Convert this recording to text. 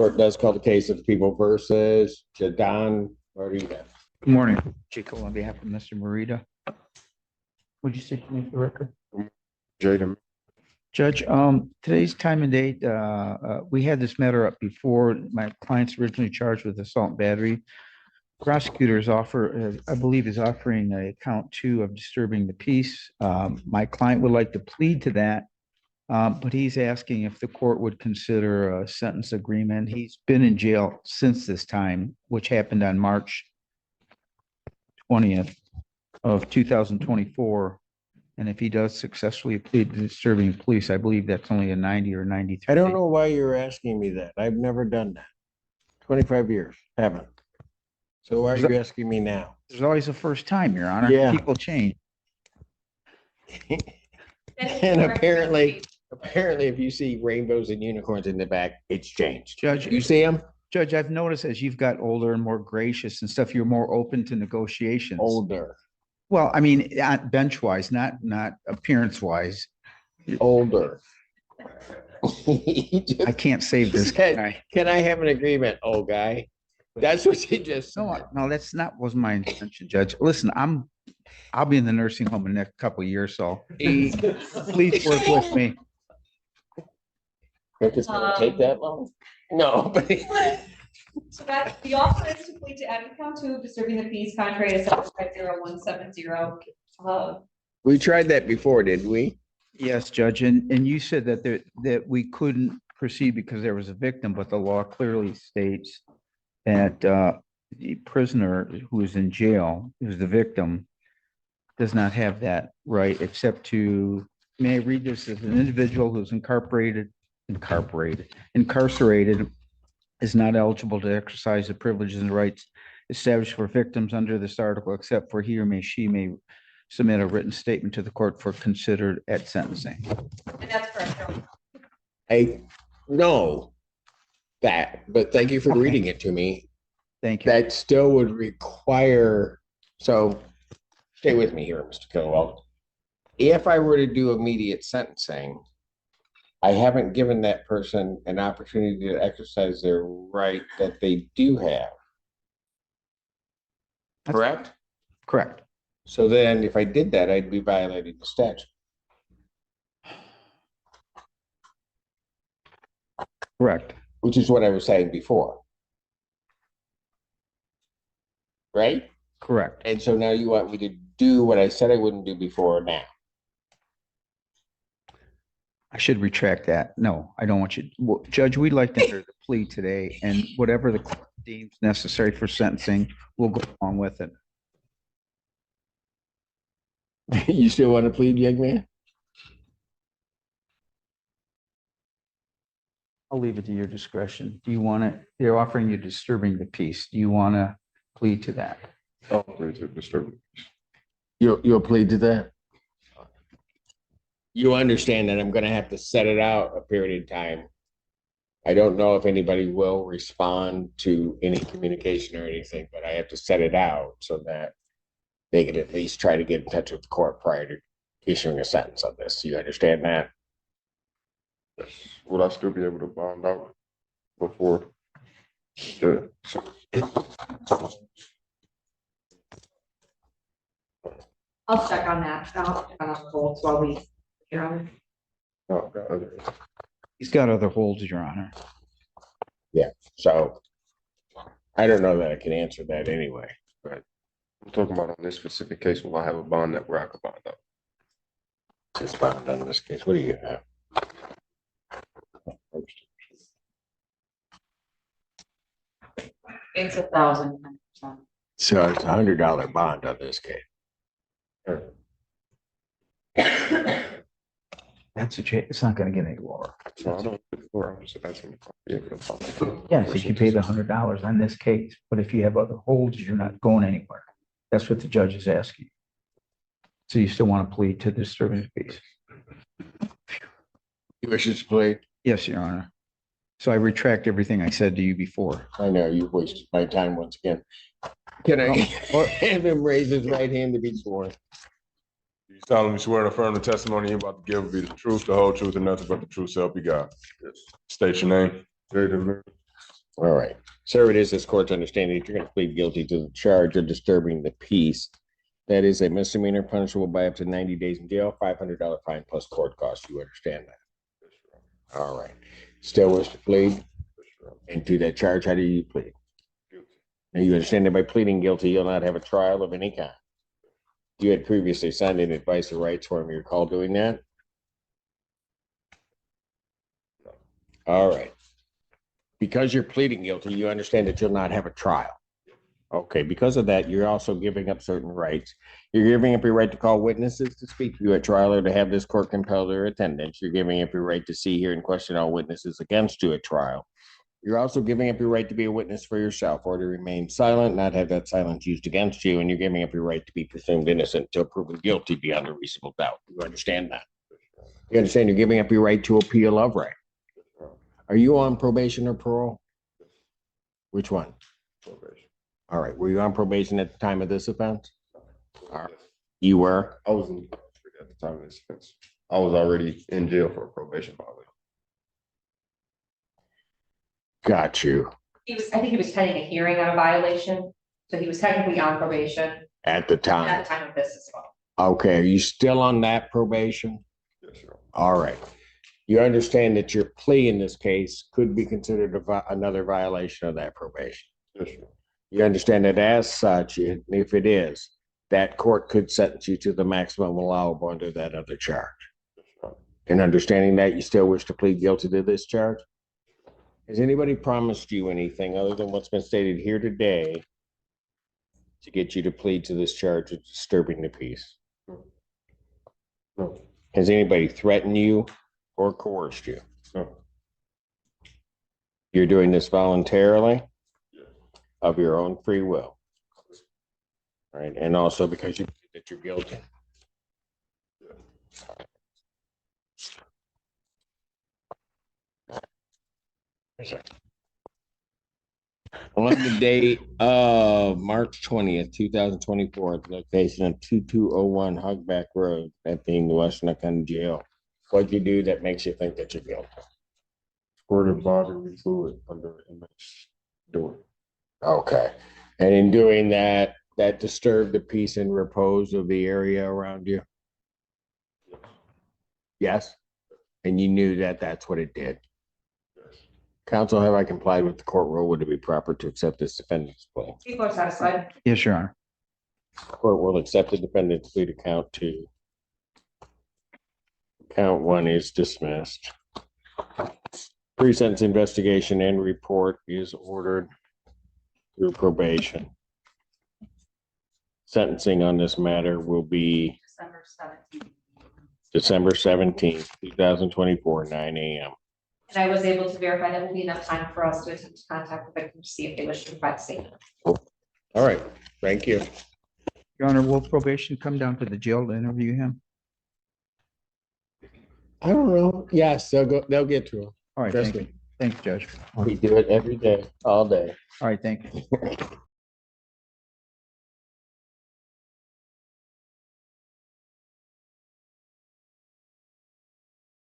Court does call the case of the people versus Jadon Marita. Good morning, Chico, on behalf of Mr. Marita. Would you say to me for the record? Jaden. Judge, today's time and date, we had this matter up before. My client's originally charged with assault and battery. Prosecutors offer, I believe, is offering a count 2 of disturbing the peace. My client would like to plead to that, but he's asking if the court would consider a sentence agreement. He's been in jail since this time, which happened on March 20th of 2024. And if he does successfully plead to disturbing the police, I believe that's only a 90 or 93. I don't know why you're asking me that. I've never done that. 25 years, haven't. So why are you asking me now? There's always a first time, Your Honor. Yeah. People change. And apparently, if you see rainbows and unicorns in the back, it's changed. Judge, You see them? Judge, I've noticed as you've got older and more gracious and stuff, you're more open to negotiations. Older. Well, I mean, bench wise, not appearance wise. Older. I can't save this guy. Can I have an agreement, old guy? That's what you just said. No, that's not was my intention, Judge. Listen, I'll be in the nursing home in the next couple of years, so please work with me. Think it's gonna take that long? No, but So that the offer is to plead to add count 2 of disturbing the peace contrary to 750170. we tried that before, didn't we? Yes, Judge, and you said that we couldn't proceed because there was a victim, but the law clearly states that the prisoner who is in jail, who's the victim, does not have that right except to, may I read this, as an individual who's incarcerated, is not eligible to exercise the privileges and rights established for victims under this article, except for he or she may submit a written statement to the court for considered at sentencing. And that's correct. I know that, but thank you for reading it to me. Thank you. That still would require, so stay with me here, Mr. Kilwell. If I were to do immediate sentencing, I haven't given that person an opportunity to exercise their right that they do have. Correct? Correct. So then if I did that, I'd be violating the statute. Correct. Which is what I was saying before. Right? Correct. And so now you want me to do what I said I wouldn't do before now. I should retract that. No, I don't want you, well, Judge, we'd like to hear the plea today, and whatever the court deems necessary for sentencing, we'll go along with it. You still want to plead, young man? I'll leave it to your discretion. Do you want to, they're offering you disturbing the peace. Do you want to plead to that? I'll plead to disturbing. You'll plead to that? You understand that I'm going to have to set it out a period of time. I don't know if anybody will respond to any communication or anything, but I have to set it out so that they can at least try to get in touch with the court prior to issuing a sentence on this. You understand that? Yes. Will I still be able to bond out before? Yeah. I'll check on that. I'll check on the holds while we, No, He's got other holds, Your Honor. So I don't know that I can answer that anyway. I'm talking about on this specific case, will I have a bond that where I could bond out? Just bond on this case. What do you have? it's 1,000%. So it's $100 bond on this case. That's it's not going to get any lower. So I don't, before I was asking if I'll be able to bond. Yes, if you pay the $100 on this case, but if you have other holds, you're not going anywhere. That's what the judge is asking. So you still want to plead to disturbing the peace? You wish to plead? Yes, Your Honor. So I retract everything I said to you before. I know you've wasted my time once again. Can I have him raise his right hand to be sworn? You solemnly swear and affirm the testimony you're about to give will be the truth, the whole truth, and nothing but the truth, so help you God. Yes. State your name. Jaden. All right. Sir, it is this court's understanding that you're going to plead guilty to the charge of disturbing the peace. That is a misdemeanor punishable by up to 90 days in jail, $500 fine plus court costs. You understand that? All right. Still wish to plead? And to that charge, how do you plead? Now, you understand that by pleading guilty, you'll not have a trial of any kind. You had previously signed an advice of rights form. You recall doing that? All right. Because you're pleading guilty, you understand that you'll not have a trial. Okay, because of that, you're also giving up certain rights. You're giving up your right to call witnesses to speak to you at trial or to have this court compel their attendance. You're giving up your right to see, hear, and question all witnesses against you at trial. You're also giving up your right to be a witness for yourself or to remain silent, not have that silence used against you, and you're giving up your right to be presumed innocent until proven guilty beyond a reasonable doubt. You understand that? You understand you're giving up your right to appeal of right. Are you on probation or parole? Which one? Probation. All right. Were you on probation at the time of this offense? All right. You were? I was in at the time of this offense. I was already in jail for a probation violation. Got you. I think he was pending a hearing on a violation, so he was technically on probation At the at time. the time of this as well. Okay. Are you still on that probation? Yes, sir. All right. You understand that your plea in this case could be considered another violation of that probation. Yes, sir. You understand that as such, if it is, that court could sentence you to the maximum allowable under that other charge. Yes, sir. And understanding that, you still wish to plead guilty to this charge? Has anybody promised you anything other than what's been stated here today to get you to plead to this charge of disturbing the peace? No. Has anybody threatened you or coerced you? No. You're doing this voluntarily Yes. of your own free will, right? And also because you believe that you're guilty. On the date of March 20th, 2024, at the location of 2201 Hogback Road, that being the Western County Jail, what'd you do that makes you think that you're guilty? Squirted bodily fluid under the inmate's door. Okay. And in doing that, that disturbed the peace and repose of the area around you? Yes? And you knew that that's what it did? Yes. Counsel, have I complied with the court rule? Would it be proper to accept this defendant's plea? People are satisfied. Yes, Your Honor. Court will accept the defendant's plea to count two. Count one is dismissed. Pre-sentence investigation and report is ordered through probation. Sentencing on this matter will be December 17th. December 17th, 2024, 9 a.m. And I was able to verify that will be enough time for us to attempt to contact the victim to see if they wish to provide a statement. All right, thank you. Your Honor, will probation come down to the jail to interview him? I don't know. Yes, they'll get to him. All right, Trust thank you. me. Thank you, Judge. We do it every day, all day. All right, thank you.